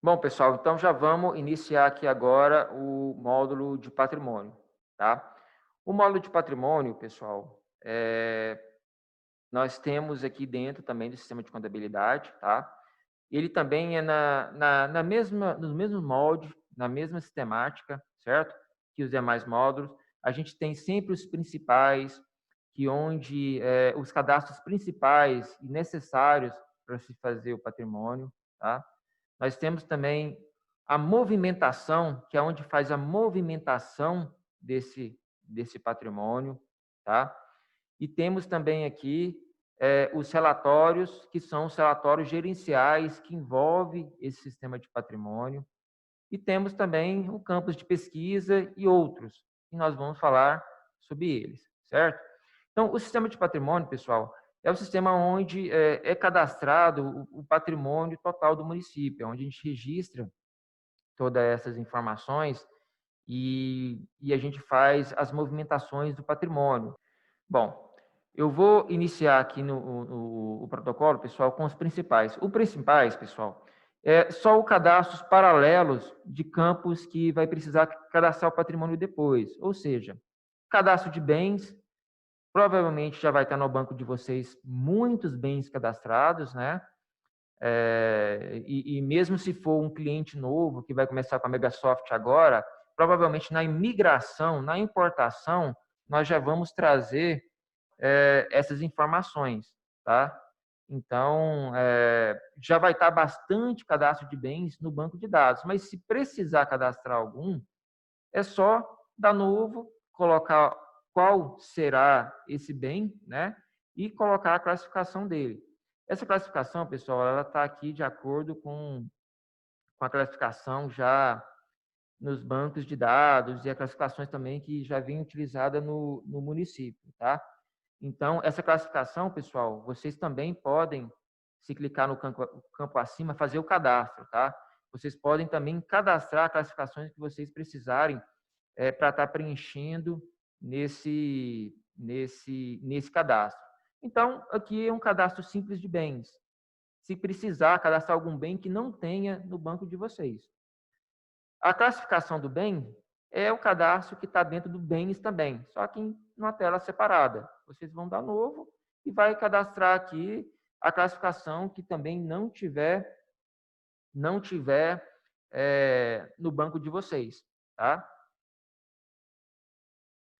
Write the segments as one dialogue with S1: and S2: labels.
S1: Bom, pessoal, então já vamos iniciar aqui agora o módulo de patrimônio, tá? O módulo de patrimônio, pessoal, nós temos aqui dentro também do sistema de contabilidade, tá? Ele também é nos mesmos moldes, na mesma sistemática, certo? Que os demais módulos. A gente tem sempre os principais, que onde os cadastros principais e necessários para se fazer o patrimônio, tá? Nós temos também a movimentação, que é onde faz a movimentação desse patrimônio, tá? E temos também aqui os relatórios, que são os relatórios gerenciais que envolvem esse sistema de patrimônio. E temos também o campus de pesquisa e outros, e nós vamos falar sobre eles, certo? Então, o sistema de patrimônio, pessoal, é o sistema onde é cadastrado o patrimônio total do município, onde a gente registra todas essas informações e a gente faz as movimentações do patrimônio. Bom, eu vou iniciar aqui o protocolo, pessoal, com os principais. O principais, pessoal, é só o cadastros paralelos de campos que vai precisar cadastrar o patrimônio depois. Ou seja, cadastro de bens, provavelmente já vai estar no banco de vocês muitos bens cadastrados, né? E mesmo se for um cliente novo que vai começar com a Megasoft agora, provavelmente na imigração, na importação, nós já vamos trazer essas informações, tá? Então, já vai estar bastante cadastro de bens no banco de dados, mas se precisar cadastrar algum, é só dar novo, colocar qual será esse bem, né? E colocar a classificação dele. Essa classificação, pessoal, ela está aqui de acordo com a classificação já nos bancos de dados e as classificações também que já vem utilizada no município, tá? Então, essa classificação, pessoal, vocês também podem, se clicar no campo acima, fazer o cadastro, tá? Vocês podem também cadastrar classificações que vocês precisarem para estar preenchendo nesse cadastro. Então, aqui é um cadastro simples de bens. Se precisar cadastrar algum bem que não tenha no banco de vocês. A classificação do bem é o cadastro que está dentro do bens também, só que em uma tela separada. Vocês vão dar novo e vai cadastrar aqui a classificação que também não tiver no banco de vocês, tá?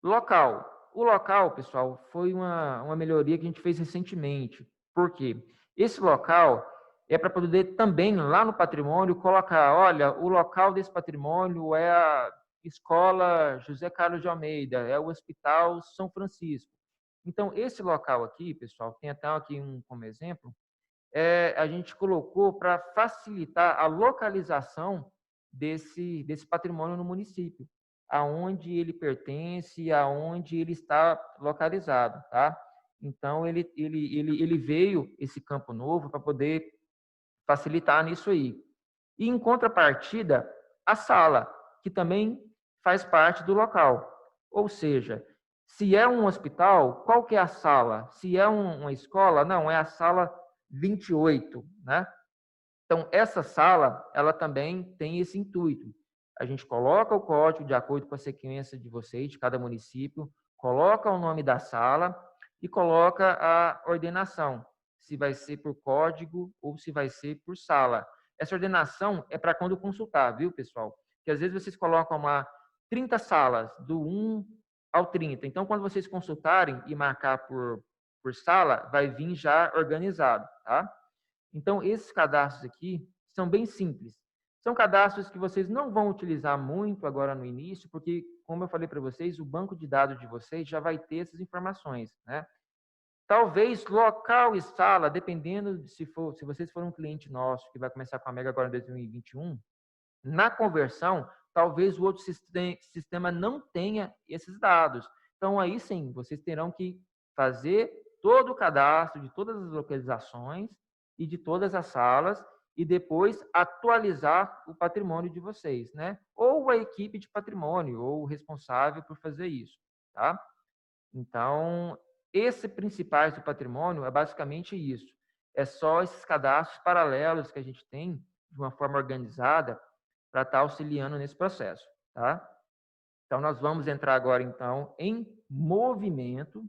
S1: Local. O local, pessoal, foi uma melhoria que a gente fez recentemente. Por quê? Esse local é para poder também, lá no patrimônio, colocar, olha, o local desse patrimônio é a Escola José Carlos de Almeida, é o Hospital São Francisco. Então, esse local aqui, pessoal, tem até aqui como exemplo, a gente colocou para facilitar a localização desse patrimônio no município, aonde ele pertence, aonde ele está localizado, tá? Então, ele veio esse campo novo para poder facilitar nisso aí. E, em contrapartida, a sala, que também faz parte do local. Ou seja, se é um hospital, qual que é a sala? Se é uma escola, não, é a sala 28, né? Então, essa sala, ela também tem esse intuito. A gente coloca o código de acordo com a sequência de vocês, de cada município, coloca o nome da sala e coloca a ordenação, se vai ser por código ou se vai ser por sala. Essa ordenação é para quando consultar, viu, pessoal? Porque às vezes vocês colocam lá 30 salas, do 1 ao 30. Então, quando vocês consultarem e marcar por sala, vai vir já organizado, tá? Então, esses cadastros aqui são bem simples. São cadastros que vocês não vão utilizar muito agora no início, porque, como eu falei para vocês, o banco de dados de vocês já vai ter essas informações, né? Talvez local e sala, dependendo se vocês forem um cliente nosso que vai começar com a Mega agora em 2021, na conversão, talvez o outro sistema não tenha esses dados. Então, aí sim, vocês terão que fazer todo o cadastro de todas as localizações e de todas as salas e depois atualizar o patrimônio de vocês, né? Ou a equipe de patrimônio, ou o responsável por fazer isso, tá? Então, esse principais do patrimônio é basicamente isso. É só esses cadastros paralelos que a gente tem de uma forma organizada para estar auxiliando nesse processo, tá? Então, nós vamos entrar agora, então, em movimento,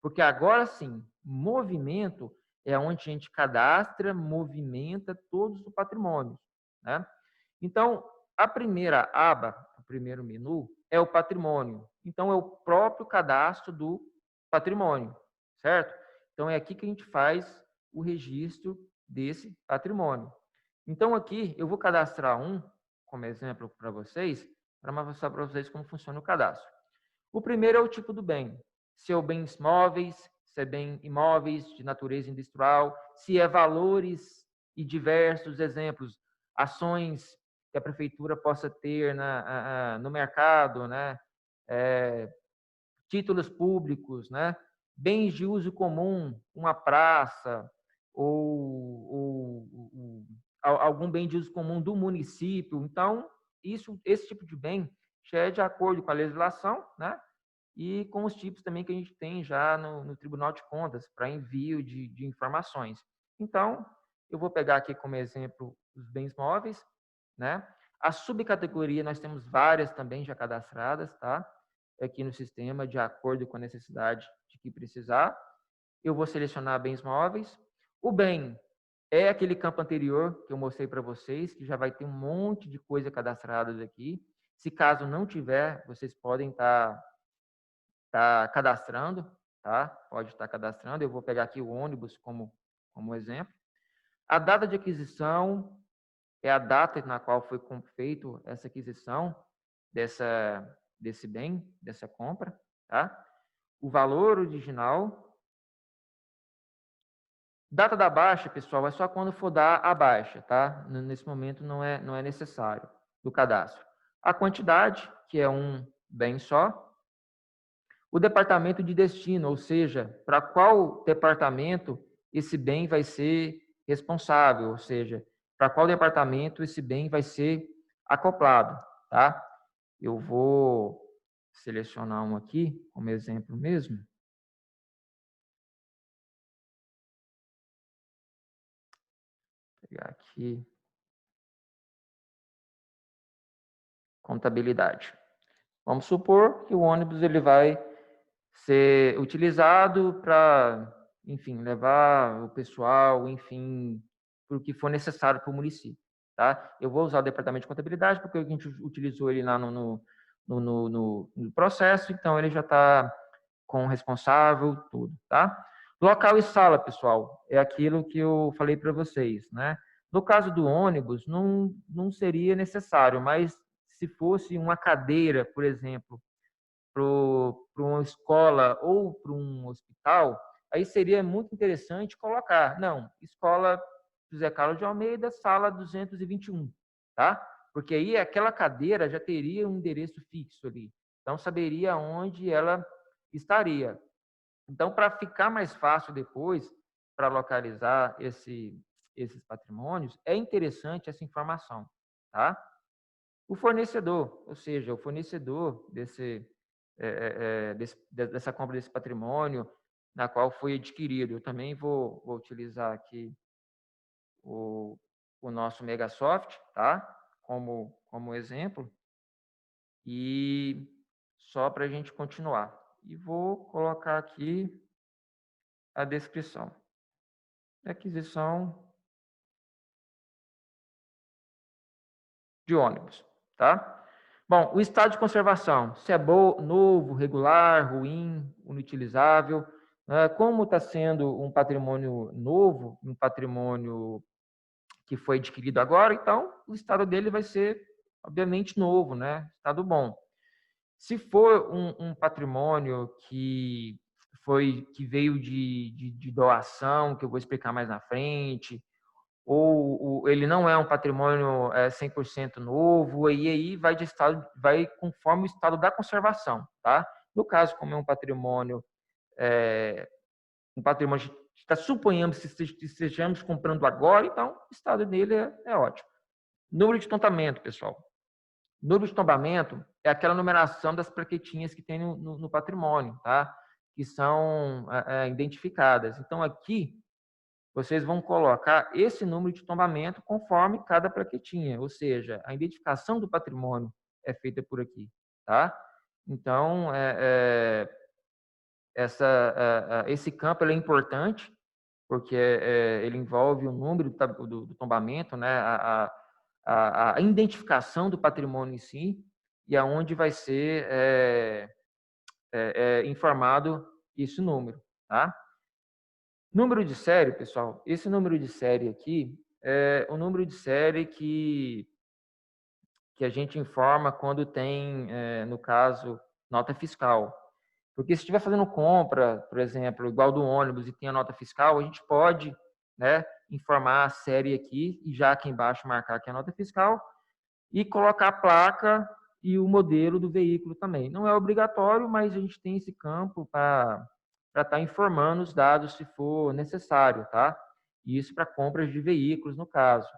S1: porque agora sim, movimento é onde a gente cadastra, movimenta todos os patrimônios, né? Então, a primeira aba, o primeiro menu, é o patrimônio. Então, é o próprio cadastro do patrimônio, certo? Então, é aqui que a gente faz o registro desse patrimônio. Então, aqui, eu vou cadastrar um, como exemplo para vocês, para mostrar para vocês como funciona o cadastro. O primeiro é o tipo do bem. Se é bens móveis, se é bem imóveis de natureza industrial, se é valores e diversos exemplos, ações que a prefeitura possa ter no mercado, né? Títulos públicos, né? Bens de uso comum, uma praça ou algum bem de uso comum do município. Então, esse tipo de bem já é de acordo com a legislação, né? E com os tipos também que a gente tem já no Tribunal de Contas para envio de informações. Então, eu vou pegar aqui como exemplo os bens móveis, né? A subcategoria nós temos várias também já cadastradas, tá? Aqui no sistema, de acordo com a necessidade de que precisar. Eu vou selecionar bens móveis. O bem é aquele campo anterior que eu mostrei para vocês, que já vai ter um monte de coisa cadastrada aqui. Se caso não tiver, vocês podem estar cadastrando, tá? Pode estar cadastrando. Eu vou pegar aqui o ônibus como exemplo. A data de aquisição é a data na qual foi feita essa aquisição desse bem, dessa compra, tá? O valor original. Data da baixa, pessoal, é só quando for dar a baixa, tá? Nesse momento não é necessário do cadastro. A quantidade, que é um bem só. O departamento de destino, ou seja, para qual departamento esse bem vai ser responsável, ou seja, para qual departamento esse bem vai ser acoplado, tá? Eu vou selecionar um aqui como exemplo mesmo. Vou pegar aqui. Contabilidade. Vamos supor que o ônibus ele vai ser utilizado para, enfim, levar o pessoal, enfim, para o que for necessário para o município, tá? Eu vou usar o departamento de contabilidade porque a gente utilizou ele lá no processo, então ele já está com o responsável, tudo, tá? Local e sala, pessoal, é aquilo que eu falei para vocês, né? No caso do ônibus, não seria necessário, mas se fosse uma cadeira, por exemplo, para uma escola ou para um hospital, aí seria muito interessante colocar, não, escola José Carlos de Almeida, sala 221, tá? Porque aí aquela cadeira já teria um endereço fixo ali, então saberia onde ela estaria. Então, para ficar mais fácil depois, para localizar esses patrimônios, é interessante essa informação, tá? O fornecedor, ou seja, o fornecedor dessa compra desse patrimônio, na qual foi adquirido. Eu também vou utilizar aqui o nosso Megasoft, tá? Como exemplo. E só para a gente continuar. E vou colocar aqui a descrição. Aquisição de ônibus, tá? Bom, o estado de conservação, se é bom, novo, regular, ruim, inutilizável, né? Como está sendo um patrimônio novo, um patrimônio que foi adquirido agora, então o estado dele vai ser, obviamente, novo, né? Estado bom. Se for um patrimônio que veio de doação, que eu vou explicar mais na frente, ou ele não é um patrimônio 100% novo, e aí vai conforme o estado da conservação, tá? No caso, como é um patrimônio está suponhamos que estejamos comprando agora, então o estado dele é ótimo. Número de tombamento, pessoal. Número de tombamento é aquela numeração das plaquetinhas que tem no patrimônio, tá? Que são identificadas. Então, aqui, vocês vão colocar esse número de tombamento conforme cada plaquetinha, ou seja, a identificação do patrimônio é feita por aqui, tá? Então, esse campo é importante, porque ele envolve o número do tombamento, né? A identificação do patrimônio em si, e aonde vai ser informado esse número, tá? Número de série, pessoal, esse número de série aqui é o número de série que a gente informa quando tem, no caso, nota fiscal. Porque se estiver fazendo compra, por exemplo, igual do ônibus e tem a nota fiscal, a gente pode, né, informar a série aqui e já aqui embaixo marcar que é a nota fiscal e colocar a placa e o modelo do veículo também. Não é obrigatório, mas a gente tem esse campo para estar informando os dados se for necessário, tá? Isso para compras de veículos, no caso.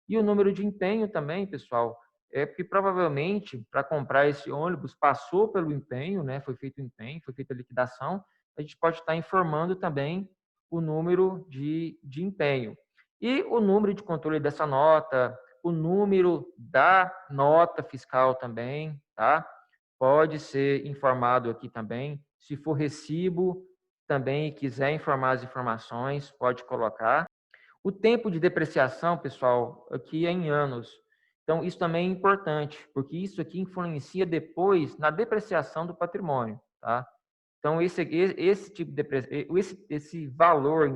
S1: E o número de empenho também, pessoal, é porque provavelmente para comprar esse ônibus passou pelo empenho, né? Foi feito o empenho, foi feita a liquidação. A gente pode estar informando também o número de empenho. E o número de controle dessa nota, o número da nota fiscal também, tá? Pode ser informado aqui também. Se for recibo também e quiser informar as informações, pode colocar. O tempo de depreciação, pessoal, aqui é em anos. Então, isso também é importante, porque isso aqui influencia depois na depreciação do patrimônio, tá? Então, esse tipo de esse valor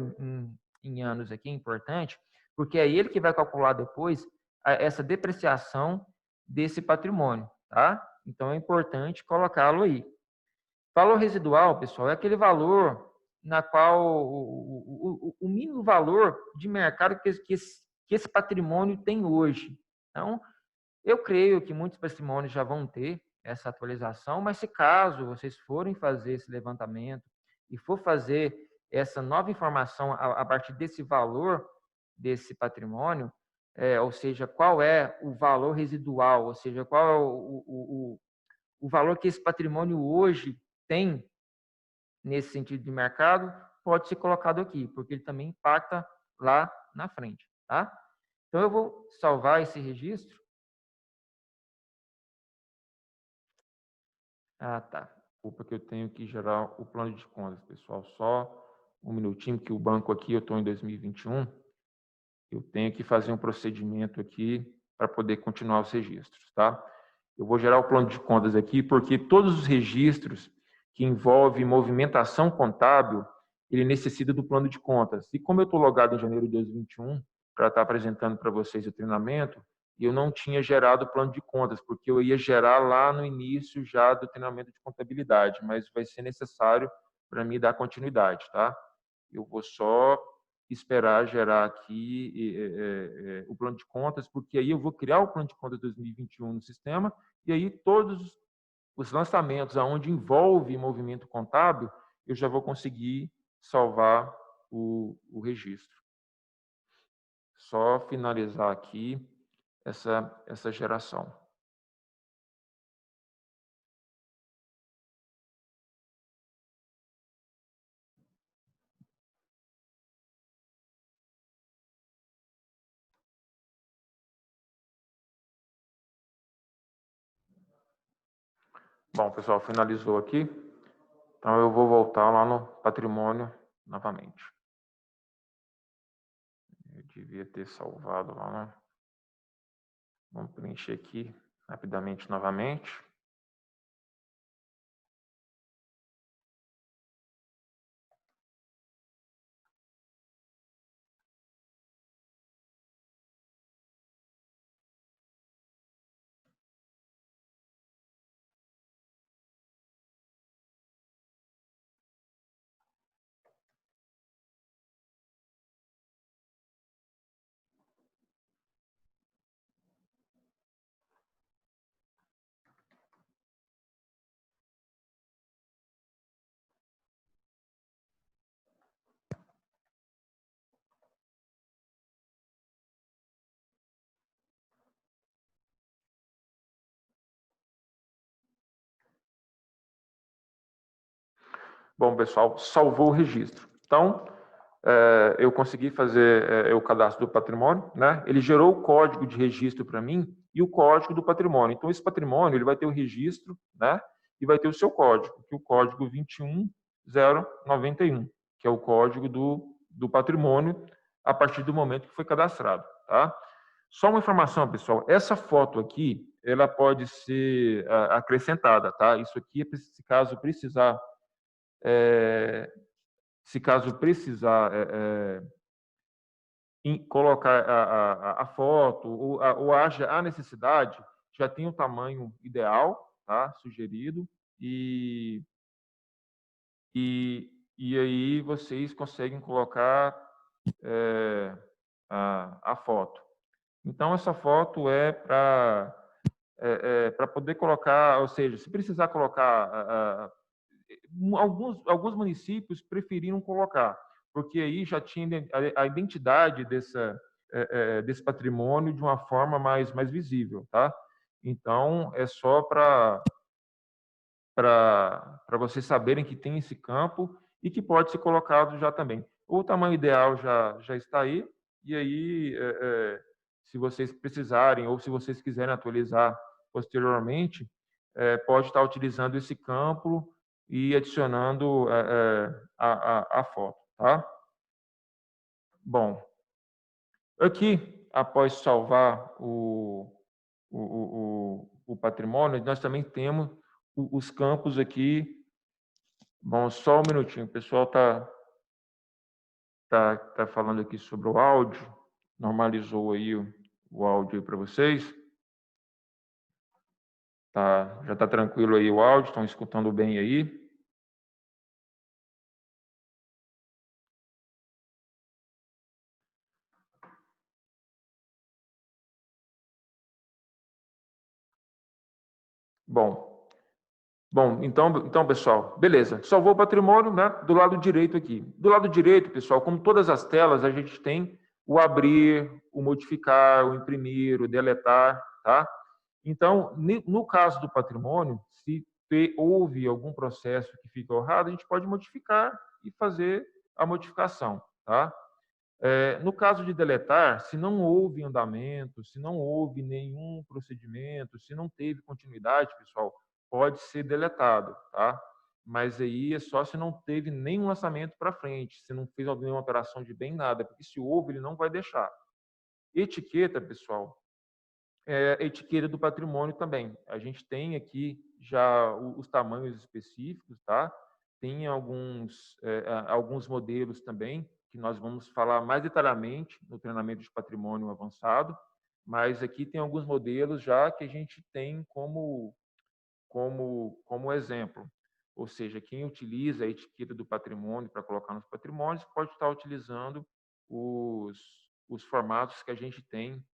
S1: em anos aqui é importante, porque é ele que vai calcular depois essa depreciação desse patrimônio, tá? Então, é importante colocá-lo aí. Valor residual, pessoal, é aquele valor na qual o mínimo valor de mercado que esse patrimônio tem hoje. Então, eu creio que muitos patrimônios já vão ter essa atualização, mas se caso vocês forem fazer esse levantamento e for fazer essa nova informação a partir desse valor desse patrimônio, ou seja, qual é o valor residual, ou seja, qual é o valor que esse patrimônio hoje tem nesse sentido de mercado, pode ser colocado aqui, porque ele também impacta lá na frente, tá? Então, eu vou salvar esse registro. Ah, tá. Desculpa que eu tenho que gerar o plano de contas, pessoal. Só um minutinho, que o banco aqui, eu estou em 2021, eu tenho que fazer um procedimento aqui para poder continuar os registros, tá? Eu vou gerar o plano de contas aqui, porque todos os registros que envolvem movimentação contábil, ele necessita do plano de contas. E como eu estou logado em janeiro de 2021, para estar apresentando para vocês o treinamento, eu não tinha gerado o plano de contas, porque eu ia gerar lá no início já do treinamento de contabilidade, mas vai ser necessário para mim dar continuidade, tá? Eu vou só esperar gerar aqui o plano de contas, porque aí eu vou criar o plano de contas 2021 no sistema, e aí todos os lançamentos aonde envolve movimento contábil, eu já vou conseguir salvar o registro. Só finalizar aqui essa geração. Bom, pessoal, finalizou aqui. Então, eu vou voltar lá no patrimônio novamente. Eu devia ter salvado lá, né? Vamos preencher aqui rapidamente novamente. Bom, pessoal, salvou o registro. Então, eu consegui fazer o cadastro do patrimônio, né? Ele gerou o código de registro para mim e o código do patrimônio. Então, esse patrimônio ele vai ter o registro, né? E vai ter o seu código, que é o código 21091, que é o código do patrimônio a partir do momento que foi cadastrado, tá? Só uma informação, pessoal. Essa foto aqui, ela pode ser acrescentada, tá? Isso aqui, se caso precisar colocar a foto ou haja a necessidade, já tem o tamanho ideal, tá? Sugerido, e, e aí vocês conseguem colocar a foto. Então, essa foto é para poder colocar, ou seja, se precisar colocar alguns municípios preferiram colocar, porque aí já tinha a identidade desse patrimônio de uma forma mais visível, tá? Então, é só para vocês saberem que tem esse campo e que pode ser colocado já também. O tamanho ideal já está aí, e aí, se vocês precisarem ou se vocês quiserem atualizar posteriormente, pode estar utilizando esse campo e adicionando a foto, tá? Bom, aqui, após salvar o patrimônio, nós também temos os campos aqui. Bom, só um minutinho, o pessoal tá falando aqui sobre o áudio, normalizou aí o áudio para vocês. Tá, já está tranquilo aí o áudio, estão escutando bem aí? Bom, então, pessoal, beleza. Salvou o patrimônio, né? Do lado direito aqui. Do lado direito, pessoal, como todas as telas, a gente tem o abrir, o modificar, o imprimir, o deletar, tá? Então, no caso do patrimônio, se houve algum processo que ficou errado, a gente pode modificar e fazer a modificação, tá? No caso de deletar, se não houve andamento, se não houve nenhum procedimento, se não teve continuidade, pessoal, pode ser deletado, tá? Mas aí é só se não teve nenhum lançamento para frente, se não fez alguma operação de bem nada, porque se houve, ele não vai deixar. Etiqueta, pessoal, é etiqueta do patrimônio também. A gente tem aqui já os tamanhos específicos, tá? Tem alguns modelos também, que nós vamos falar mais detalhadamente no treinamento de patrimônio avançado, mas aqui tem alguns modelos já que a gente tem como exemplo. Ou seja, quem utiliza a etiqueta do patrimônio para colocar nos patrimônios pode estar utilizando os formatos que a gente tem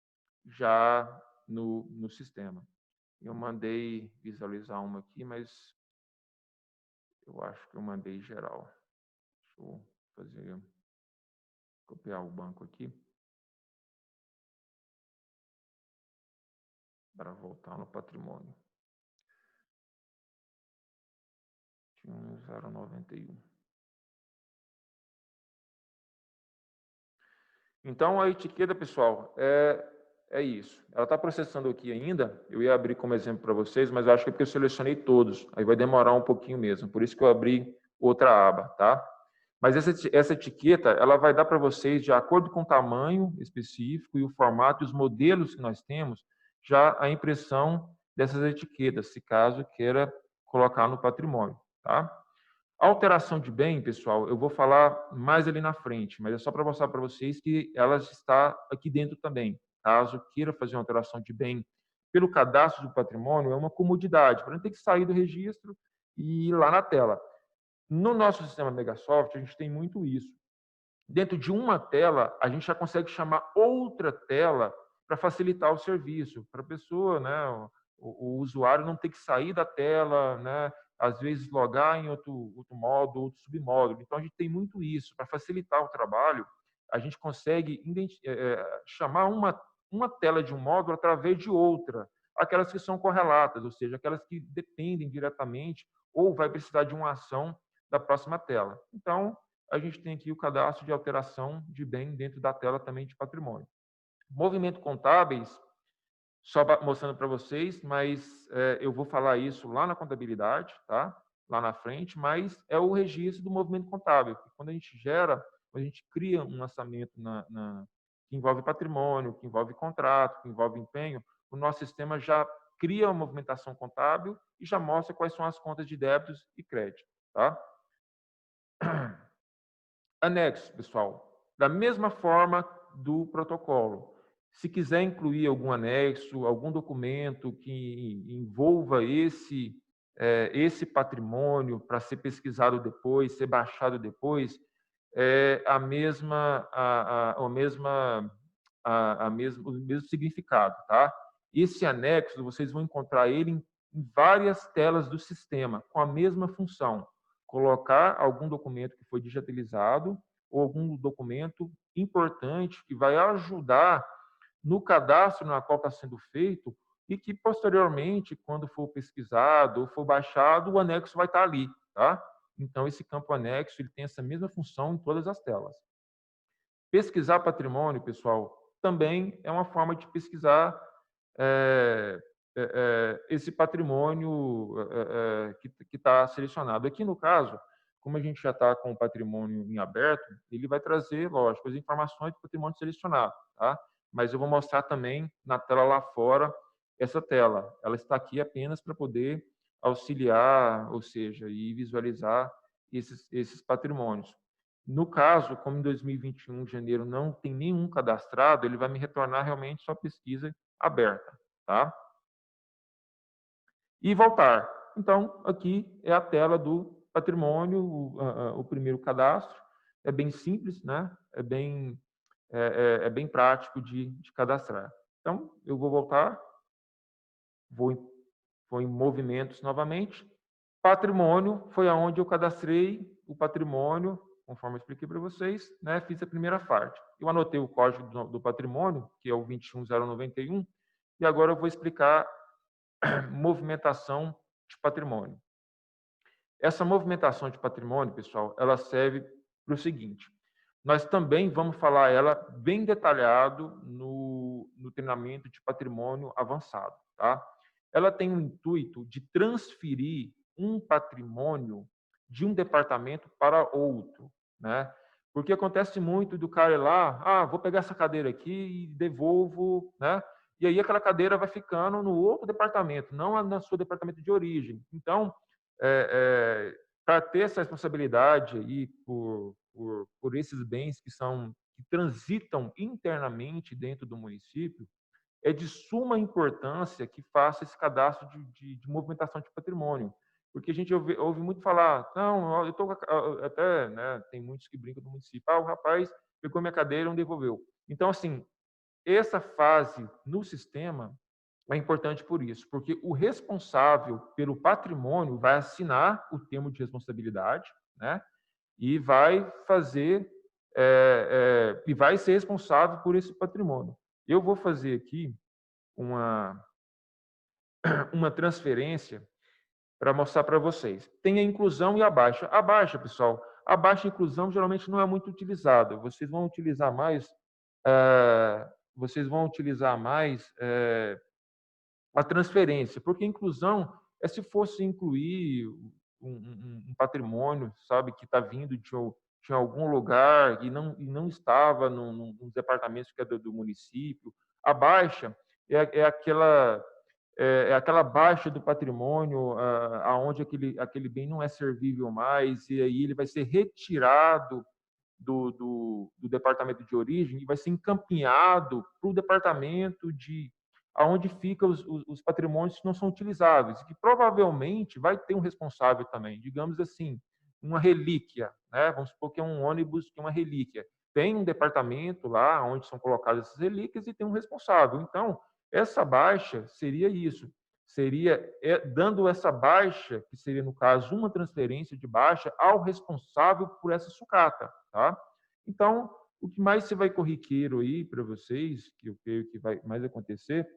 S1: já no sistema. Eu mandei visualizar uma aqui, mas eu acho que eu mandei geral. Deixa eu copiar o banco aqui para voltar no patrimônio. 091. Então, a etiqueta, pessoal, é isso. Ela está processando aqui ainda. Eu ia abrir como exemplo para vocês, mas eu acho que é porque eu selecionei todos. Aí vai demorar um pouquinho mesmo. Por isso que eu abri outra aba, tá? Mas essa etiqueta, ela vai dar para vocês, de acordo com o tamanho específico e o formato e os modelos que nós temos, já a impressão dessas etiquetas, se caso queira colocar no patrimônio, tá? Alteração de bem, pessoal, eu vou falar mais ali na frente, mas é só para mostrar para vocês que ela está aqui dentro também. Caso queira fazer uma alteração de bem pelo cadastro do patrimônio, é uma comodidade, para não ter que sair do registro e ir lá na tela. No nosso sistema Megasoft, a gente tem muito isso. Dentro de uma tela, a gente já consegue chamar outra tela para facilitar o serviço, para a pessoa, né, o usuário não ter que sair da tela, né, às vezes logar em outro módulo, outro submódulo. Então, a gente tem muito isso. Para facilitar o trabalho, a gente consegue chamar uma tela de um módulo através de outra, aquelas que são correlatas, ou seja, aquelas que dependem diretamente ou vai precisar de uma ação da próxima tela. Então, a gente tem aqui o cadastro de alteração de bem dentro da tela também de patrimônio. Movimento contábeis, só mostrando para vocês, mas eu vou falar isso lá na contabilidade, tá? Lá na frente, mas é o registro do movimento contábil. Quando a gente quando a gente cria um lançamento que envolve patrimônio, que envolve contrato, que envolve empenho, o nosso sistema já cria uma movimentação contábil e já mostra quais são as contas de débitos e crédito, tá? Anexo, pessoal. Da mesma forma do protocolo. Se quiser incluir algum anexo, algum documento que envolva esse patrimônio para ser pesquisado depois, ser baixado depois, é o mesmo significado, tá? Esse anexo, vocês vão encontrar ele em várias telas do sistema, com a mesma função. Colocar algum documento que foi digitalizado ou algum documento importante que vai ajudar no cadastro na qual está sendo feito e que, posteriormente, quando for pesquisado ou for baixado, o anexo vai estar ali, tá? Então, esse campo anexo ele tem essa mesma função em todas as telas. Pesquisar patrimônio, pessoal, também é uma forma de pesquisar esse patrimônio que está selecionado. Aqui, no caso, como a gente já está com o patrimônio em aberto, ele vai trazer, lógico, as informações do patrimônio selecionado, tá? Mas eu vou mostrar também na tela lá fora essa tela. Ela está aqui apenas para poder auxiliar, ou seja, e visualizar esses patrimônios. No caso, como em 2021, de janeiro, não tem nenhum cadastrado, ele vai me retornar realmente só pesquisa aberta, tá? E voltar. Então, aqui é a tela do patrimônio, o primeiro cadastro. É bem simples, né? É bem prático de cadastrar. Então, eu vou voltar, vou em movimentos novamente. Patrimônio foi aonde eu cadastrei o patrimônio, conforme eu expliquei para vocês, né? Fiz a primeira parte. Eu anotei o código do patrimônio, que é o 21091, e agora eu vou explicar movimentação de patrimônio. Essa movimentação de patrimônio, pessoal, ela serve para o seguinte: nós também vamos falar ela bem detalhado no treinamento de patrimônio avançado, tá? Ela tem o intuito de transferir um patrimônio de um departamento para outro, né? Porque acontece muito do cara ir lá, vou pegar essa cadeira aqui e devolvo, né? E aí aquela cadeira vai ficando no outro departamento, não no seu departamento de origem. Então, para ter essa responsabilidade aí por esses bens que transitam internamente dentro do município, é de suma importância que faça esse cadastro de movimentação de patrimônio. Porque a gente ouve muito falar, não, eu tô até, né, tem muitos que brincam do município, o rapaz pegou minha cadeira e não devolveu. Então, assim, essa fase no sistema é importante por isso, porque o responsável pelo patrimônio vai assinar o termo de responsabilidade, né? E vai fazer e vai ser responsável por esse patrimônio. Eu vou fazer aqui uma transferência para mostrar para vocês. Tem a inclusão e a baixa. A baixa, pessoal, a baixa inclusão geralmente não é muito utilizada. Vocês vão utilizar mais a transferência, porque inclusão é se fosse incluir um patrimônio, sabe, que está vindo de algum lugar e não estava nos departamentos que é do município. A baixa é aquela baixa do patrimônio aonde aquele bem não é servível mais e aí ele vai ser retirado do departamento de origem e vai ser encaminhado para o departamento aonde ficam os patrimônios que não são utilizáveis, e que provavelmente vai ter um responsável também, digamos assim, uma relíquia, né? Vamos supor que é um ônibus que é uma relíquia. Tem um departamento lá onde são colocadas essas relíquias e tem um responsável. Então, essa baixa seria isso. Seria dando essa baixa, que seria, no caso, uma transferência de baixa ao responsável por essa sucata, tá? Então, o que mais se vai corriqueiro aí para vocês, que eu creio que vai mais acontecer,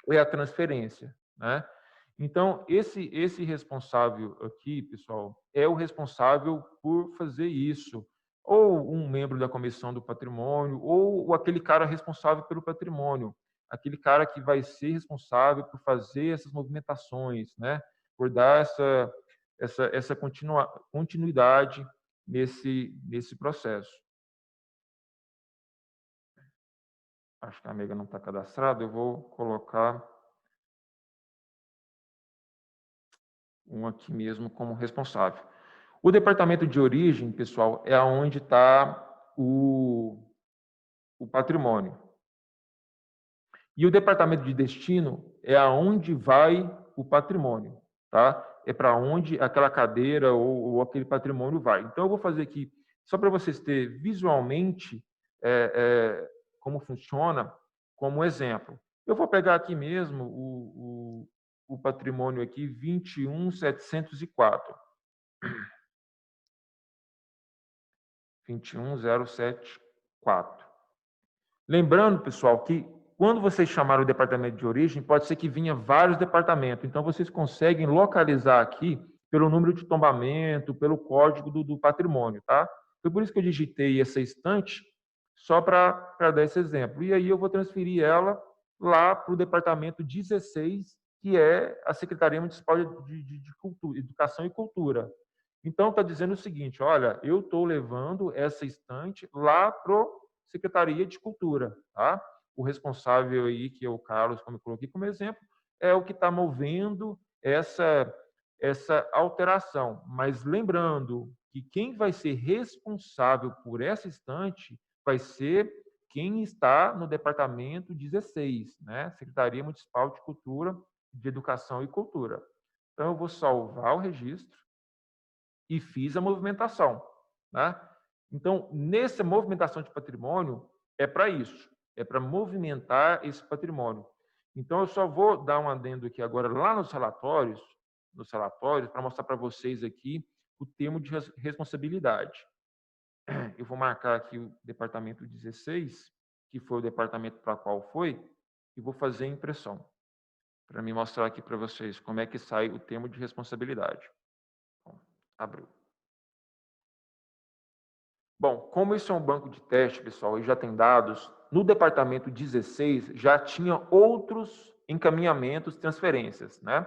S1: é a transferência, né? Então, esse responsável aqui, pessoal, é o responsável por fazer isso. ou um membro da comissão do patrimônio, ou aquele cara responsável pelo patrimônio, aquele cara que vai ser responsável por fazer essas movimentações, né? Por dar essa continuidade nesse processo. Acho que a amiga não está cadastrada, eu vou colocar um aqui mesmo como responsável. O departamento de origem, pessoal, é onde está o patrimônio. E o departamento de destino é aonde vai o patrimônio, tá? É para onde aquela cadeira ou aquele patrimônio vai. Então, eu vou fazer aqui, só para vocês terem visualmente como funciona, como exemplo. Eu vou pegar aqui mesmo o patrimônio aqui, 21.704. 21074. Lembrando, pessoal, que quando vocês chamaram o departamento de origem, pode ser que vinha vários departamentos. Então, vocês conseguem localizar aqui pelo número de tombamento, pelo código do patrimônio, tá? Foi por isso que eu digitei essa estante, só para dar esse exemplo. E aí eu vou transferir ela lá para o departamento 16, que é a Secretaria Municipal de Cultura, Educação e Cultura. Então, está dizendo o seguinte, olha, eu estou levando essa estante lá para a Secretaria de Cultura, tá? O responsável aí, que é o Carlos, como eu coloquei como exemplo, é o que está movendo essa alteração. Mas lembrando que quem vai ser responsável por essa estante vai ser quem está no departamento 16, né? Secretaria Municipal de Cultura, de Educação e Cultura. Então, eu vou salvar o registro e fiz a movimentação, né? Então, nessa movimentação de patrimônio, é para isso, é para movimentar esse patrimônio. Então, eu só vou dar um adendo aqui agora lá nos relatórios, para mostrar para vocês aqui o termo de responsabilidade. Eu vou marcar aqui o departamento 16, que foi o departamento para qual foi, e vou fazer a impressão, para me mostrar aqui para vocês como é que sai o termo de responsabilidade. Bom, abriu. Bom, como isso é um banco de teste, pessoal, e já tem dados, no departamento 16 já tinha outros encaminhamentos, transferências, né?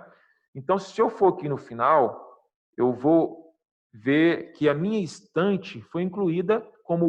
S1: Então, se eu for aqui no final, eu vou ver que a minha estante foi incluída como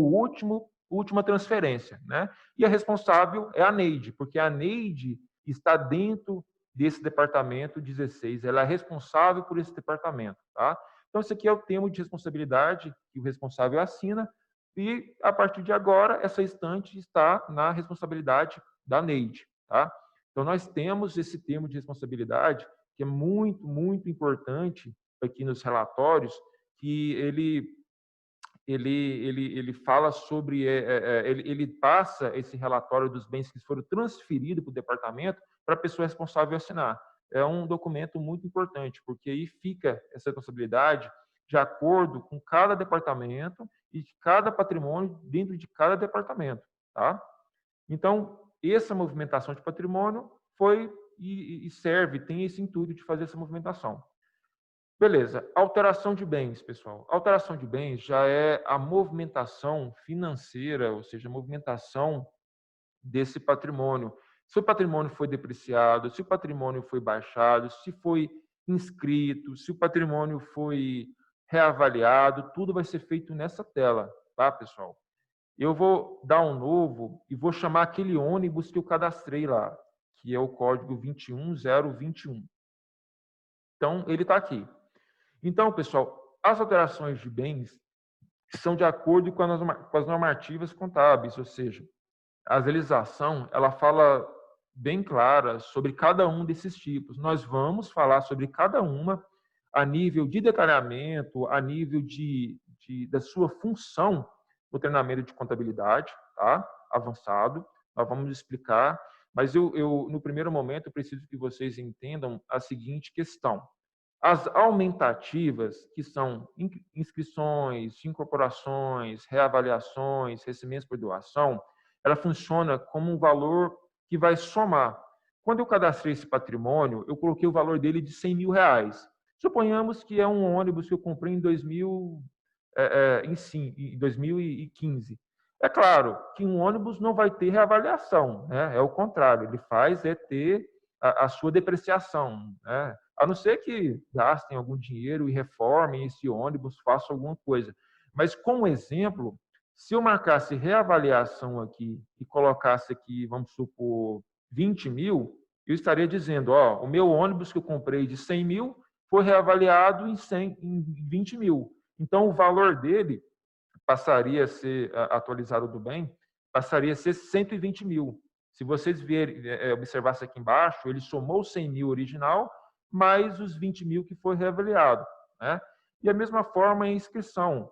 S1: última transferência, né? E a responsável é a Neide, porque a Neide está dentro desse departamento 16, ela é responsável por esse departamento, tá? Então, esse aqui é o termo de responsabilidade que o responsável assina e, a partir de agora, essa estante está na responsabilidade da Neide, tá? Então, nós temos esse termo de responsabilidade que é muito, muito importante aqui nos relatórios, que ele fala sobre, ele passa esse relatório dos bens que foram transferidos para o departamento para a pessoa responsável assinar. É um documento muito importante, porque aí fica essa responsabilidade de acordo com cada departamento e de cada patrimônio dentro de cada departamento, tá? Então, essa movimentação de patrimônio foi e serve, tem esse intuito de fazer essa movimentação. Beleza, alteração de bens, pessoal. Alteração de bens já é a movimentação financeira, ou seja, a movimentação desse patrimônio. Se o patrimônio foi depreciado, se o patrimônio foi baixado, se foi inscrito, se o patrimônio foi reavaliado, tudo vai ser feito nessa tela, tá, pessoal? Eu vou dar um novo e vou chamar aquele ônibus que eu cadastrei lá, que é o código 21021. Então, ele está aqui. Então, pessoal, as alterações de bens são de acordo com as normativas contábeis, ou seja, a legislação ela fala bem clara sobre cada um desses tipos. Nós vamos falar sobre cada uma a nível de detalhamento, a nível da sua função no treinamento de contabilidade, tá? Avançado. Nós vamos explicar, mas eu no primeiro momento eu preciso que vocês entendam a seguinte questão. As aumentativas, que são inscrições, incorporações, reavaliações, recebimentos por doação, ela funciona como um valor que vai somar. Quando eu cadastrei esse patrimônio, eu coloquei o valor dele de R$100 mil. Suponhamos que é um ônibus que eu comprei em 2000, em 2015. É claro que um ônibus não vai ter reavaliação, né? É o contrário, ele faz ter a sua depreciação, né? A não ser que gastem algum dinheiro e reformem esse ônibus, façam alguma coisa. Mas, como exemplo, se eu marcasse reavaliação aqui e colocasse aqui, vamos supor, 20 mil, eu estaria dizendo, ó, o meu ônibus que eu comprei de 100 mil foi reavaliado em 20 mil. Então, o valor dele passaria a ser atualizado do bem, passaria a ser 120 mil. Se vocês vierem, observassem aqui embaixo, ele somou 100 mil original, mais os 20 mil que foi reavaliado, né? E a mesma forma em inscrição.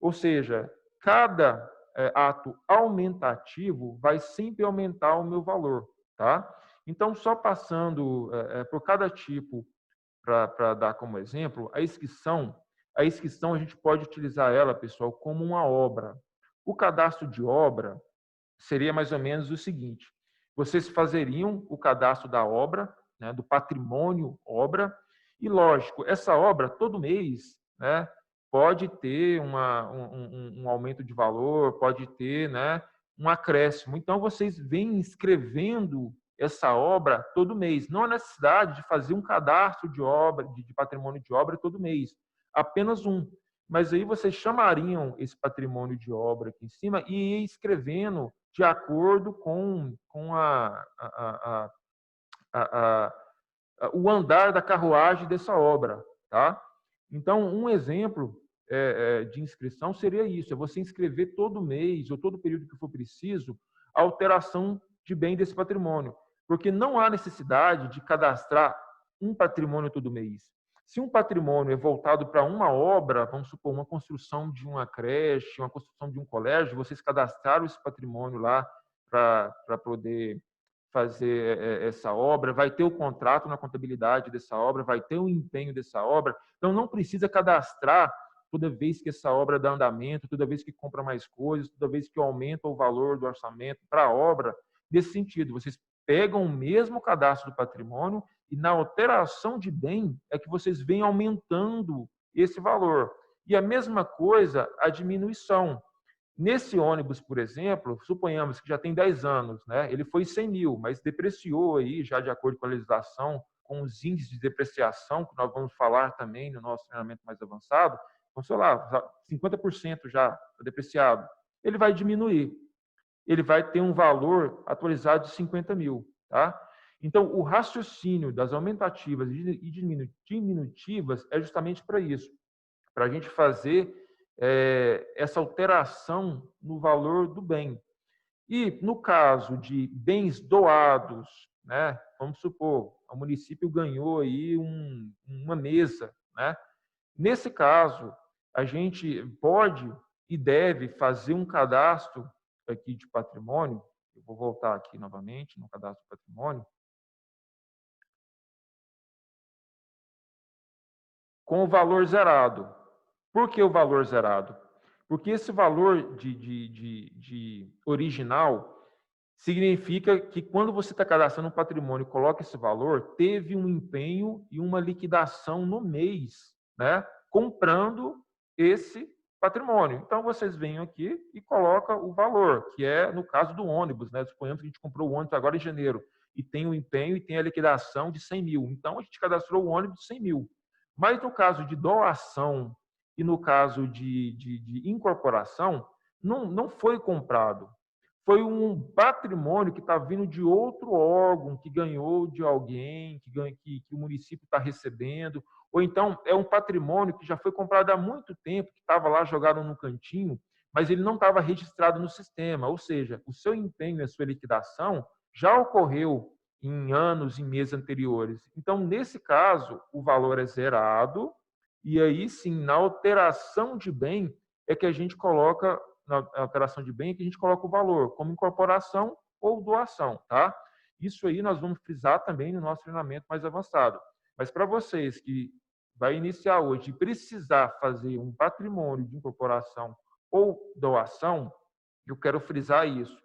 S1: Ou seja, cada ato aumentativo vai sempre aumentar o meu valor, tá? Então, só passando por cada tipo para dar como exemplo, a inscrição a gente pode utilizar ela, pessoal, como uma obra. O cadastro de obra seria mais ou menos o seguinte: vocês fazeriam o cadastro da obra, né, do patrimônio obra, e lógico, essa obra todo mês, né, pode ter um aumento de valor, pode ter, né, um acréscimo. Então vocês vêm escrevendo essa obra todo mês. Não há necessidade de fazer um cadastro de obra, de patrimônio de obra todo mês, apenas um. Mas aí vocês chamariam esse patrimônio de obra aqui em cima e ir escrevendo de acordo com o andar da carruagem dessa obra, tá? Então, um exemplo de inscrição seria isso: é você inscrever todo mês ou todo período que for preciso a alteração de bem desse patrimônio, porque não há necessidade de cadastrar um patrimônio todo mês. Se um patrimônio é voltado para uma obra, vamos supor, uma construção de uma creche, uma construção de um colégio, vocês cadastraram esse patrimônio lá para poder fazer essa obra, vai ter o contrato na contabilidade dessa obra, vai ter o empenho dessa obra. Então, não precisa cadastrar toda vez que essa obra dá andamento, toda vez que compra mais coisas, toda vez que aumenta o valor do orçamento para a obra. Nesse sentido, vocês pegam o mesmo cadastro do patrimônio e na alteração de bem é que vocês vêm aumentando esse valor. E a mesma coisa a diminuição. Nesse ônibus, por exemplo, suponhamos que já tem 10 anos, né? Ele foi 100 mil, mas depreciou aí, já de acordo com a legislação, com os índices de depreciação, que nós vamos falar também no nosso treinamento mais avançado, vamos falar, 50% já depreciado. Ele vai diminuir. Ele vai ter um valor atualizado de 50 mil, tá? Então, o raciocínio das aumentativas e diminutivas é justamente para isso, para a gente fazer essa alteração no valor do bem. E no caso de bens doados, né, vamos supor, o município ganhou aí uma mesa, né? Nesse caso, a gente pode e deve fazer um cadastro aqui de patrimônio. Eu vou voltar aqui novamente no cadastro de patrimônio, com o valor zerado. Por que o valor zerado? Porque esse valor de original significa que quando você está cadastrando um patrimônio e coloca esse valor, teve um empenho e uma liquidação no mês, né? Comprando esse patrimônio. Então, vocês vêm aqui e colocam o valor, que é no caso do ônibus, né? Suponhamos que a gente comprou o ônibus agora em janeiro e tem o empenho e tem a liquidação de 100 mil. Então, a gente cadastrou o ônibus de 100 mil. Mas no caso de doação e no caso de incorporação, não foi comprado. Foi um patrimônio que está vindo de outro órgão, que ganhou de alguém, que o município está recebendo, ou então é um patrimônio que já foi comprado há muito tempo, que estava lá jogado no cantinho, mas ele não estava registrado no sistema, ou seja, o seu empenho e a sua liquidação já ocorreu em anos, em meses anteriores. Então, nesse caso, o valor é zerado, e aí sim, na alteração de bem, é que a gente coloca, na alteração de bem, é que a gente coloca o valor, como incorporação ou doação, tá? Isso aí nós vamos frisar também no nosso treinamento mais avançado. Mas para vocês que vai iniciar hoje e precisar fazer um patrimônio de incorporação ou doação, eu quero frisar isso.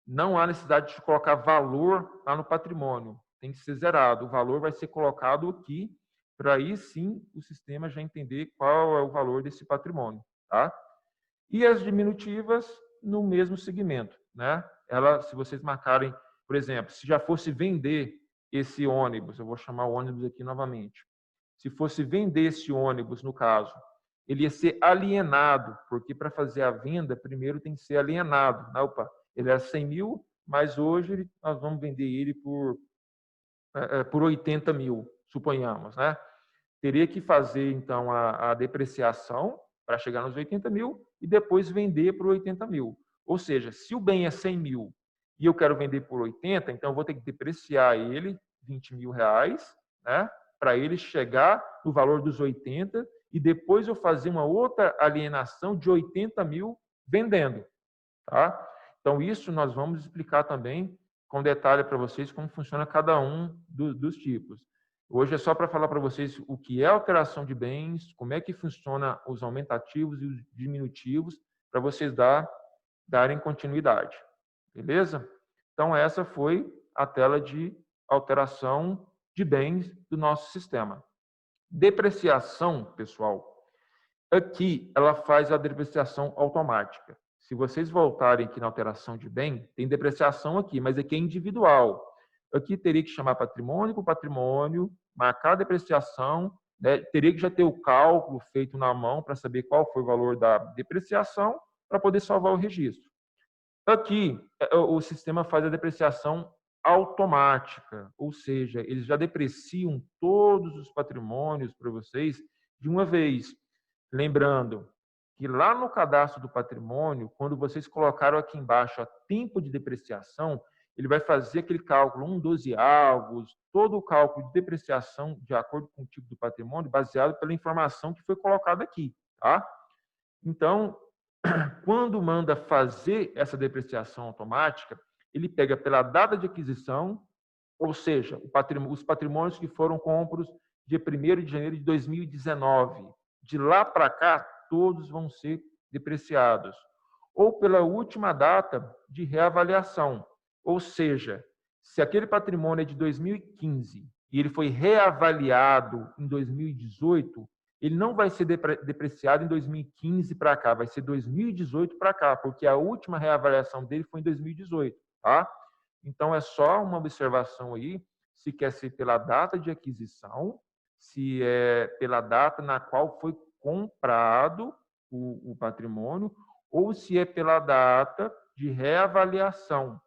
S1: Não há necessidade de colocar valor lá no patrimônio. Tem que ser zerado. O valor vai ser colocado aqui, para aí sim o sistema já entender qual é o valor desse patrimônio. tá? E as diminutivas no mesmo segmento, né? Se vocês marcarem, por exemplo, se já fosse vender esse ônibus, eu vou chamar o ônibus aqui novamente. Se fosse vender esse ônibus, no caso, ele ia ser alienado, porque para fazer a venda, primeiro tem que ser alienado. Né? Opa, ele era 100 mil, mas hoje nós vamos vender ele por 80 mil, suponhamos, né? Teria que fazer, então, a depreciação para chegar nos 80 mil e depois vender por 80 mil. Ou seja, se o bem é 100 mil e eu quero vender por 80, então eu vou ter que depreciar ele 20 mil reais, né? Para ele chegar no valor dos 80 e depois eu fazer uma outra alienação de 80 mil vendendo, tá? Então, isso nós vamos explicar também com detalhe para vocês como funciona cada um dos tipos. Hoje é só para falar para vocês o que é alteração de bens, como é que funciona os aumentativos e os diminutivos, para vocês darem continuidade. Beleza? Então, essa foi a tela de alteração de bens do nosso sistema. Depreciação, pessoal, aqui ela faz a depreciação automática. Se vocês voltarem aqui na alteração de bem, tem depreciação aqui, mas aqui é individual. Aqui teria que chamar patrimônio por patrimônio, marcar a depreciação, né? Teria que já ter o cálculo feito na mão para saber qual foi o valor da depreciação para poder salvar o registro. Aqui, o sistema faz a depreciação automática, ou seja, eles já depreciam todos os patrimônios para vocês de uma vez. Lembrando que lá no cadastro do patrimônio, quando vocês colocaram aqui embaixo a tempo de depreciação, ele vai fazer aquele cálculo 1/12avos, todo o cálculo de depreciação de acordo com o tipo do patrimônio, baseado pela informação que foi colocada aqui, tá? Então, quando manda fazer essa depreciação automática, ele pega pela data de aquisição, ou seja, os patrimônios que foram compros dia 1º de janeiro de 2019. De lá para cá, todos vão ser depreciados. Ou pela última data de reavaliação, ou seja, se aquele patrimônio é de 2015 e ele foi reavaliado em 2018, ele não vai ser depreciado em 2015 para cá, vai ser 2018 para cá, porque a última reavaliação dele foi em 2018, tá? Então, é só uma observação aí, se quer ser pela data de aquisição, se é pela data na qual foi comprado o patrimônio, ou se é pela data de reavaliação,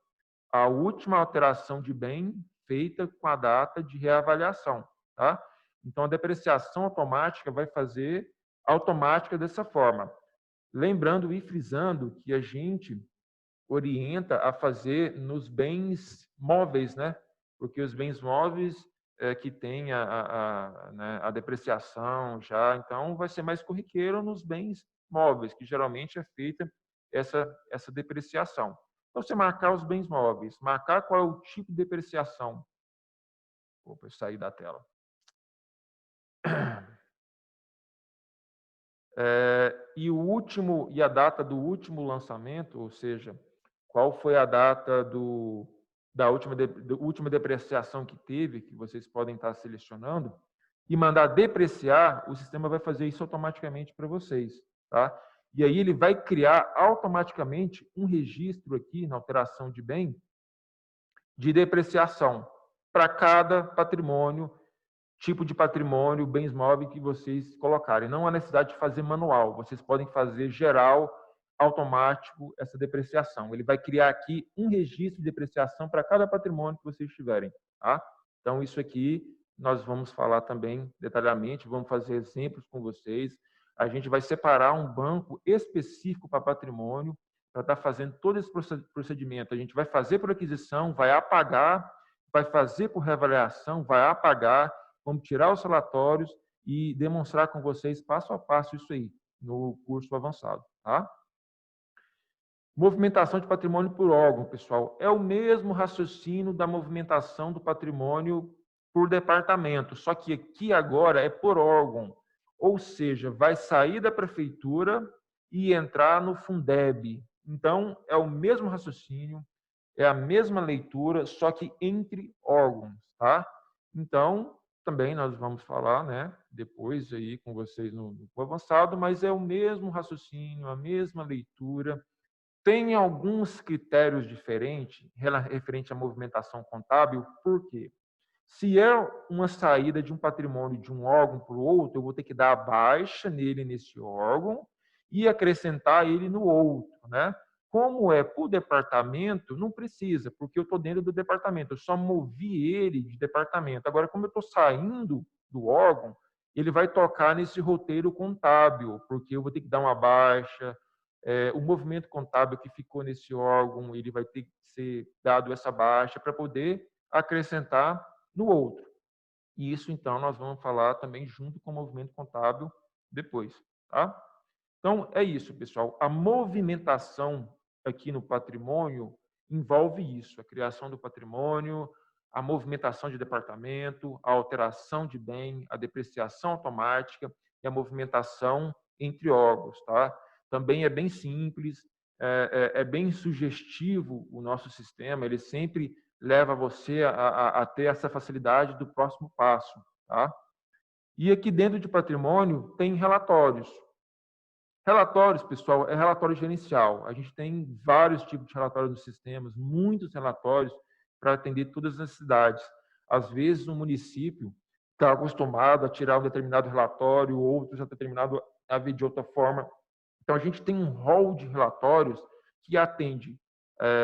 S1: a última alteração de bem feita com a data de reavaliação, tá? Então, a depreciação automática vai fazer automática dessa forma. Lembrando e frisando que a gente orienta a fazer nos bens móveis, né? Porque os bens móveis que tem né, a depreciação já, então vai ser mais corriqueiro nos bens móveis, que geralmente é feita essa depreciação. Então, você marcar os bens móveis, marcar qual é o tipo de depreciação. Opa, eu saí da tela. E a data do último lançamento, ou seja, qual foi a data da última depreciação que teve, que vocês podem estar selecionando, e mandar depreciar, o sistema vai fazer isso automaticamente para vocês, tá? E aí ele vai criar automaticamente um registro aqui na alteração de bem de depreciação para cada patrimônio, tipo de patrimônio, bens móveis que vocês colocarem. Não há necessidade de fazer manual, vocês podem fazer geral, automático, essa depreciação. Ele vai criar aqui um registro de depreciação para cada patrimônio que vocês tiverem. Tá? Então, isso aqui nós vamos falar também detalhadamente, vamos fazer exemplos com vocês. A gente vai separar um banco específico para patrimônio, para estar fazendo todo esse procedimento. A gente vai fazer por aquisição, vai apagar, vai fazer por reavaliação, vai apagar, vamos tirar os relatórios e demonstrar com vocês passo a passo isso aí, no curso avançado. Tá? Movimentação de patrimônio por órgão, pessoal. É o mesmo raciocínio da movimentação do patrimônio por departamento, só que aqui agora é por órgão. Ou seja, vai sair da prefeitura e entrar no Fundeb. Então, é o mesmo raciocínio, é a mesma leitura, só que entre órgãos. Tá? Então, também nós vamos falar, né, depois aí com vocês no avançado, mas é o mesmo raciocínio, a mesma leitura. Tem alguns critérios diferentes referente à movimentação contábil, por quê? Se é uma saída de um patrimônio de um órgão para o outro, eu vou ter que dar a baixa nele nesse órgão e acrescentar ele no outro, né? Como é por departamento, não precisa, porque eu estou dentro do departamento, eu só movi ele de departamento. Agora, como eu estou saindo do órgão, ele vai tocar nesse roteiro contábil, porque eu vou ter que dar uma baixa, o movimento contábil que ficou nesse órgão, ele vai ter que ser dado essa baixa para poder acrescentar no outro. E isso, então, nós vamos falar também junto com o movimento contábil depois, tá? Então, é isso, pessoal. A movimentação aqui no patrimônio envolve isso, a criação do patrimônio, a movimentação de departamento, a alteração de bem, a depreciação automática e a movimentação entre órgãos, tá? Também é bem simples, é bem sugestivo o nosso sistema, ele sempre leva você a ter essa facilidade do próximo passo, tá? E aqui dentro de patrimônio tem relatórios. Relatórios, pessoal, é relatório gerencial. A gente tem vários tipos de relatórios nos sistemas, muitos relatórios para atender todas as necessidades. Às vezes, o município está acostumado a tirar um determinado relatório, outros já determinado a ver de outra forma. Então, a gente tem um rol de relatórios que atende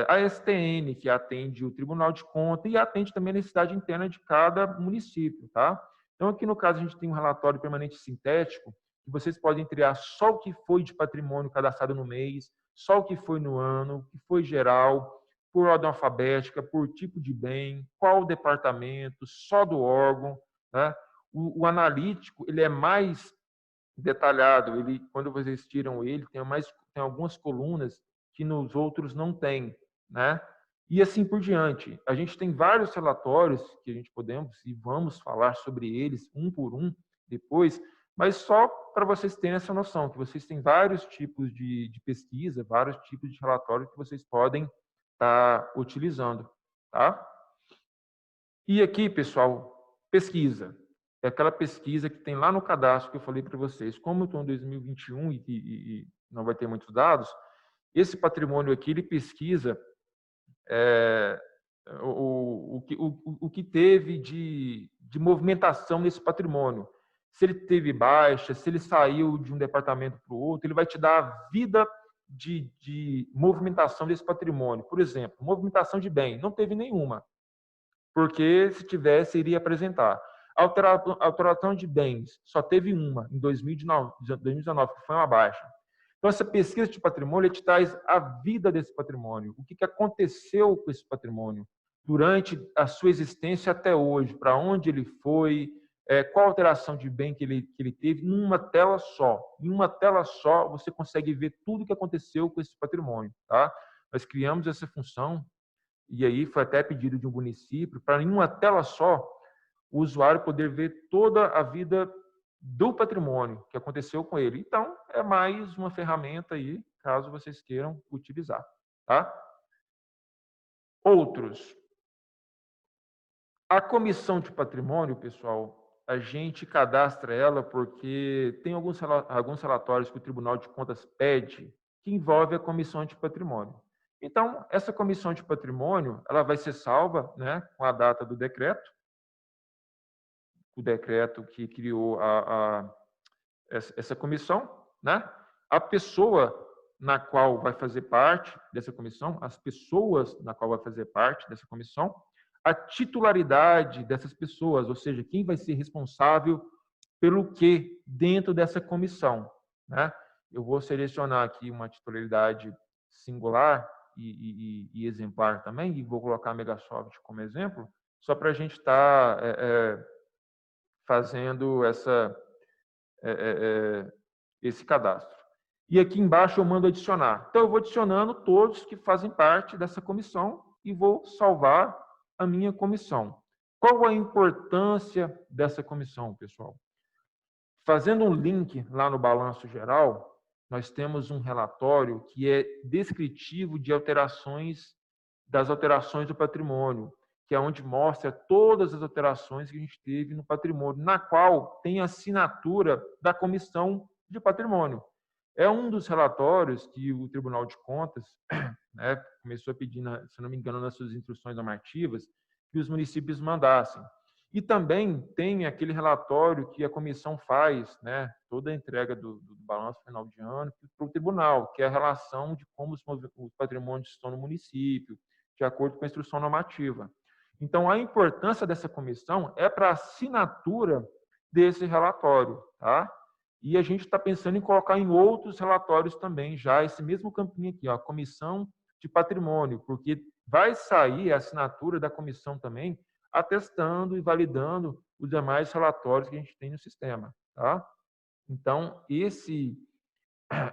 S1: a STN, que atende o Tribunal de Contas e atende também a necessidade interna de cada município, tá? Então, aqui no caso, a gente tem um relatório permanente sintético, que vocês podem criar só o que foi de patrimônio cadastrado no mês, só o que foi no ano, o que foi geral, por ordem alfabética, por tipo de bem, qual departamento, só do órgão, né? O analítico, ele é mais detalhado, ele, quando vocês tiram ele, tem algumas colunas que nos outros não tem, né? E assim por diante. A gente tem vários relatórios que a gente podemos e vamos falar sobre eles um por um depois, mas só para vocês terem essa noção, que vocês têm vários tipos de pesquisa, vários tipos de relatório que vocês podem estar utilizando, tá? E aqui, pessoal, pesquisa. É aquela pesquisa que tem lá no cadastro que eu falei para vocês. Como eu estou em 2021 e não vai ter muitos dados, esse patrimônio aqui, ele pesquisa o que teve de movimentação nesse patrimônio. Se ele teve baixa, se ele saiu de um departamento para o outro, ele vai te dar a vida de movimentação desse patrimônio. Por exemplo, movimentação de bem, não teve nenhuma, porque se tivesse, iria apresentar. Alteração de bens, só teve uma em 2019, que foi uma baixa. Então, essa pesquisa de patrimônio te traz a vida desse patrimônio, o que aconteceu com esse patrimônio durante a sua existência até hoje, para onde ele foi, qual alteração de bem que ele teve, numa tela só. Em uma tela só, você consegue ver tudo o que aconteceu com esse patrimônio. Tá? Nós criamos essa função, e aí foi até pedido de um município, para em uma tela só, o usuário poder ver toda a vida do patrimônio que aconteceu com ele. Então, é mais uma ferramenta aí, caso vocês queiram utilizar. Tá? Outros. A comissão de patrimônio, pessoal, a gente cadastra ela porque tem alguns relatórios que o Tribunal de Contas pede que envolve a comissão de patrimônio. Então, essa comissão de patrimônio, ela vai ser salva, né, com a data do decreto, o decreto que criou essa comissão, né? A pessoa na qual vai fazer parte dessa comissão, as pessoas na qual vai fazer parte dessa comissão, a titularidade dessas pessoas, ou seja, quem vai ser responsável pelo que dentro dessa comissão, né? Eu vou selecionar aqui uma titularidade singular e exemplar também, e vou colocar a Megasoft como exemplo, só para a gente estar fazendo esse cadastro. E aqui embaixo eu mando adicionar. Então, eu vou adicionando todos que fazem parte dessa comissão e vou salvar a minha comissão. Qual a importância dessa comissão, pessoal? Fazendo um link lá no balanço geral, nós temos um relatório que é descritivo de das alterações do patrimônio, que é onde mostra todas as alterações que a gente teve no patrimônio, na qual tem a assinatura da Comissão de Patrimônio. É um dos relatórios que o Tribunal de Contas, né, começou a pedir, se não me engano, nas suas instruções normativas, que os municípios mandassem. E também tem aquele relatório que a comissão faz, né, toda a entrega do balanço final de ano para o tribunal, que é a relação de como os patrimônios estão no município, de acordo com a instrução normativa. Então, a importância dessa comissão é para a assinatura desse relatório, tá? E a gente está pensando em colocar em outros relatórios também, já esse mesmo campinho aqui, ó, Comissão de Patrimônio, porque vai sair a assinatura da comissão também, atestando e validando os demais relatórios que a gente tem no sistema, tá? Então,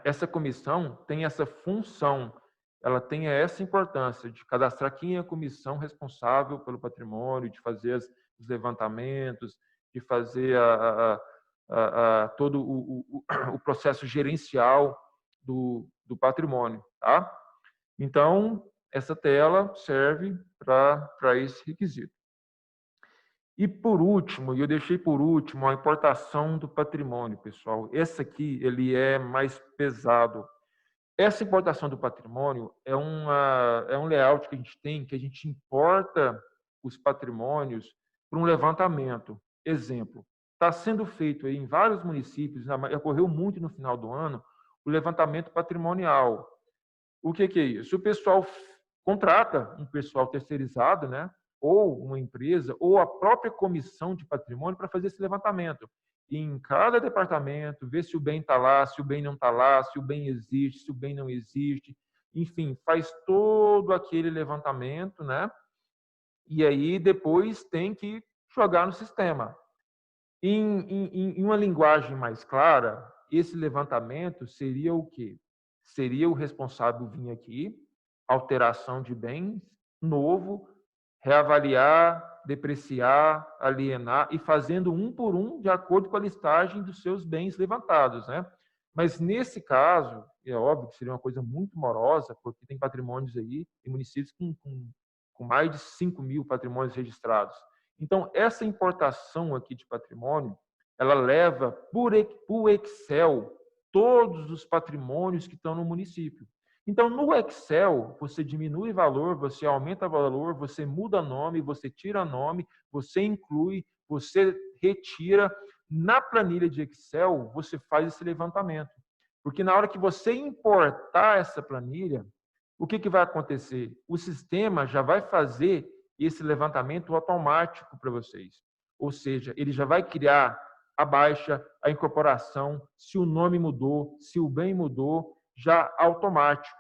S1: essa comissão tem essa função, ela tem essa importância de cadastrar quem é a comissão responsável pelo patrimônio, de fazer os levantamentos, de fazer todo o processo gerencial do patrimônio, tá? Então, essa tela serve para esse requisito. E por último, e eu deixei por último, a importação do patrimônio, pessoal. Esse aqui, ele é mais pesado. Essa importação do patrimônio é um layout que a gente tem, que a gente importa os patrimônios para um levantamento. Exemplo, está sendo feito aí em vários municípios, ocorreu muito no final do ano, o levantamento patrimonial. O que é isso? O pessoal contrata um pessoal terceirizado, né? Ou uma empresa, ou a própria comissão de patrimônio para fazer esse levantamento. E em cada departamento, ver se o bem está lá, se o bem não está lá, se o bem existe, se o bem não existe. Enfim, faz todo aquele levantamento, né? E aí depois tem que jogar no sistema. Em uma linguagem mais clara, esse levantamento seria o quê? Seria o responsável vir aqui, alteração de bens, novo, reavaliar, depreciar, alienar e fazendo um por um de acordo com a listagem dos seus bens levantados, né? Mas nesse caso, é óbvio que seria uma coisa muito morosa, porque tem patrimônios aí, tem municípios com mais de 5.000 patrimônios registrados. Então, essa importação aqui de patrimônio, ela leva por Excel todos os patrimônios que estão no município. Então, no Excel, você diminui valor, você aumenta valor, você muda nome, você tira nome, você inclui, você retira. Na planilha de Excel, você faz esse levantamento. Porque na hora que você importar essa planilha, o que vai acontecer? O sistema já vai fazer esse levantamento automático para vocês. Ou seja, ele já vai criar a baixa, a incorporação, se o nome mudou, se o bem mudou, já automático.